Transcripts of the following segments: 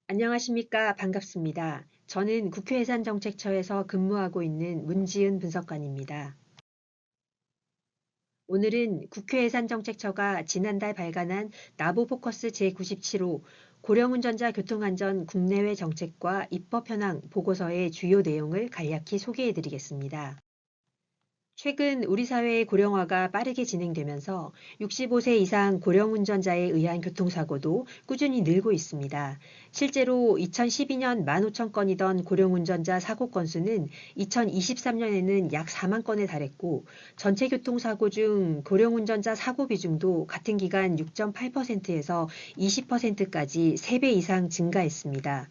안녕하십니까. 반갑습니다. 저는 국회 예산정책처에서 근무하고 있는 문지은 분석관입니다. 오늘은 국회 예산정책처가 지난달 발간한 나보포커스 제97호 고령운전자 교통안전 국내외 정책과 입법 현황 보고서의 주요 내용을 간략히 소개해 드리겠습니다. 최근 우리 사회의 고령화가 빠르게 진행되면서 65세 이상 고령 운전자에 의한 교통사고도 꾸준히 늘고 있습니다. 실제로 2012년 15,000건이던 고령 운전자 사고 건수는 2023년에는 약 4만 건에 달했고, 전체 교통사고 중 고령 운전자 사고 비중도 같은 기간 6.8%에서 20%까지 3배 이상 증가했습니다.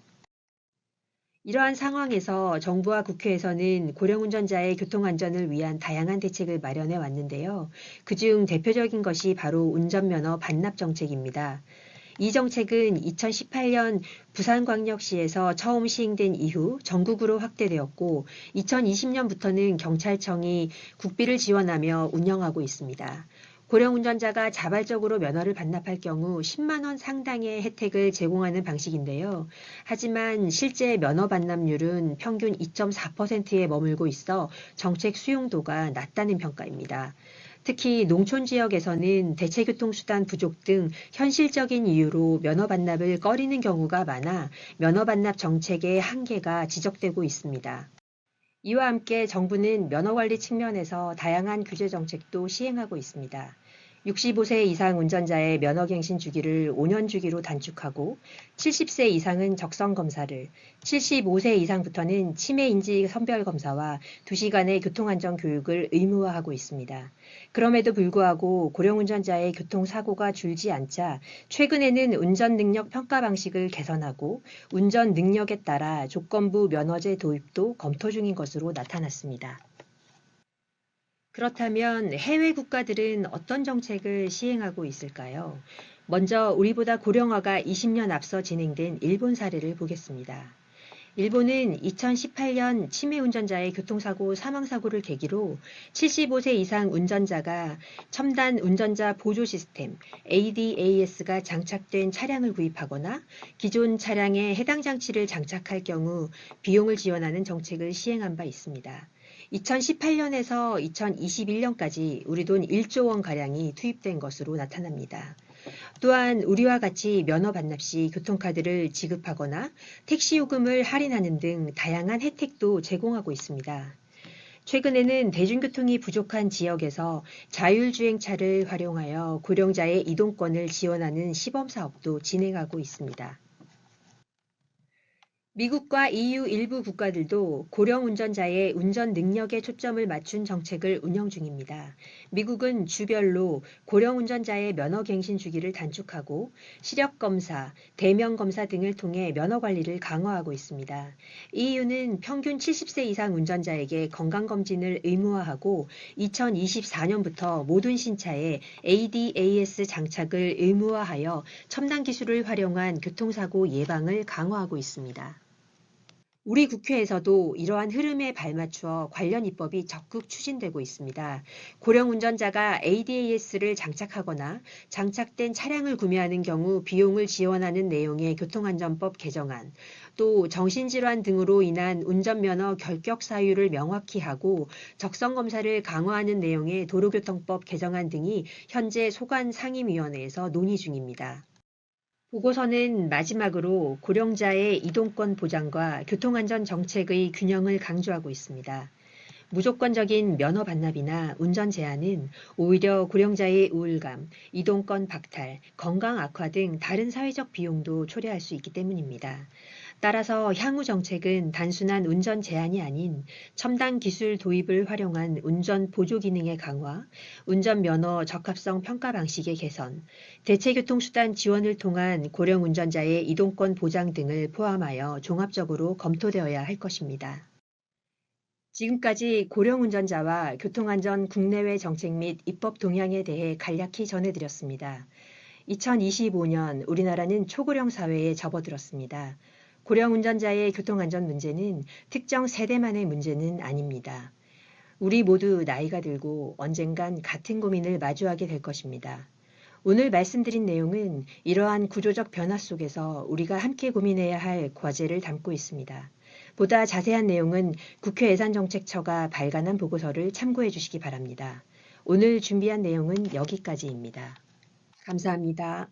이러한 상황에서 정부와 국회에서는 고령 운전자의 교통안전을 위한 다양한 대책을 마련해 왔는데요. 그중 대표적인 것이 바로 운전면허 반납 정책입니다. 이 정책은 2018년 부산광역시에서 처음 시행된 이후 전국으로 확대되었고, 2020년부터는 경찰청이 국비를 지원하며 운영하고 있습니다. 고령 운전자가 자발적으로 면허를 반납할 경우 10만 원 상당의 혜택을 제공하는 방식인데요. 하지만 실제 면허 반납률은 평균 2.4%에 머물고 있어 정책 수용도가 낮다는 평가입니다. 특히 농촌 지역에서는 대체교통수단 부족 등 현실적인 이유로 면허 반납을 꺼리는 경우가 많아 면허 반납 정책의 한계가 지적되고 있습니다. 이와 함께 정부는 면허관리 측면에서 다양한 규제 정책도 시행하고 있습니다. 65세 이상 운전자의 면허갱신 주기를 5년 주기로 단축하고 70세 이상은 적성검사를, 75세 이상부터는 치매인지 선별검사와 2시간의 교통안전 교육을 의무화하고 있습니다. 그럼에도 불구하고 고령운전자의 교통사고가 줄지 않자 최근에는 운전능력 평가 방식을 개선하고 운전 능력에 따라 조건부 면허제 도입도 검토 중인 것으로 나타났습니다. 그렇다면 해외 국가들은 어떤 정책을 시행하고 있을까요? 먼저 우리보다 고령화가 20년 앞서 진행된 일본 사례를 보겠습니다. 일본은 2018년 치매 운전자의 교통사고 사망사고를 계기로 75세 이상 운전자가 첨단 운전자 보조 시스템 ADAS가 장착된 차량을 구입하거나 기존 차량에 해당 장치를 장착할 경우 비용을 지원하는 정책을 시행한 바 있습니다. 2018년에서 2021년까지 우리 돈 1조 원 가량이 투입된 것으로 나타납니다. 또한 우리와 같이 면허 반납 시 교통카드를 지급하거나 택시 요금을 할인하는 등 다양한 혜택도 제공하고 있습니다. 최근에는 대중교통이 부족한 지역에서 자율주행차를 활용하여 고령자의 이동권을 지원하는 시범사업도 진행하고 있습니다. 미국과 EU 일부 국가들도 고령 운전자의 운전 능력에 초점을 맞춘 정책을 운영 중입니다. 미국은 주별로 고령 운전자의 면허 갱신 주기를 단축하고 시력 검사, 대면 검사 등을 통해 면허 관리를 강화하고 있습니다. EU는 평균 70세 이상 운전자에게 건강 검진을 의무화하고 2024년부터 모든 신차에 ADAS 장착을 의무화하여 첨단 기술을 활용한 교통사고 예방을 강화하고 있습니다. 우리 국회에서도 이러한 흐름에 발맞추어 관련 입법이 적극 추진되고 있습니다. 고령 운전자가 ADAS를 장착하거나 장착된 차량을 구매하는 경우 비용을 지원하는 내용의 교통안전법 개정안, 또 정신질환 등으로 인한 운전면허 결격 사유를 명확히 하고 적성검사를 강화하는 내용의 도로교통법 개정안 등이 현재 소관 상임위원회에서 논의 중입니다. 보고서는 마지막으로 고령자의 이동권 보장과 교통안전 정책의 균형을 강조하고 있습니다. 무조건적인 면허 반납이나 운전 제한은 오히려 고령자의 우울감, 이동권 박탈, 건강 악화 등 다른 사회적 비용도 초래할 수 있기 때문입니다. 따라서 향후 정책은 단순한 운전 제한이 아닌 첨단 기술 도입을 활용한 운전 보조 기능의 강화, 운전 면허 적합성 평가 방식의 개선, 대체교통수단 지원을 통한 고령 운전자의 이동권 보장 등을 포함하여 종합적으로 검토되어야 할 것입니다. 지금까지 고령 운전자와 교통안전 국내외 정책 및 입법 동향에 대해 간략히 전해드렸습니다. 2025년 우리나라는 초고령 사회에 접어들었습니다. 고령 운전자의 교통안전 문제는 특정 세대만의 문제는 아닙니다. 우리 모두 나이가 들고 언젠간 같은 고민을 마주하게 될 것입니다. 오늘 말씀드린 내용은 이러한 구조적 변화 속에서 우리가 함께 고민해야 할 과제를 담고 있습니다. 보다 자세한 내용은 국회 예산정책처가 발간한 보고서를 참고해 주시기 바랍니다. 오늘 준비한 내용은 여기까지입니다. 감사합니다.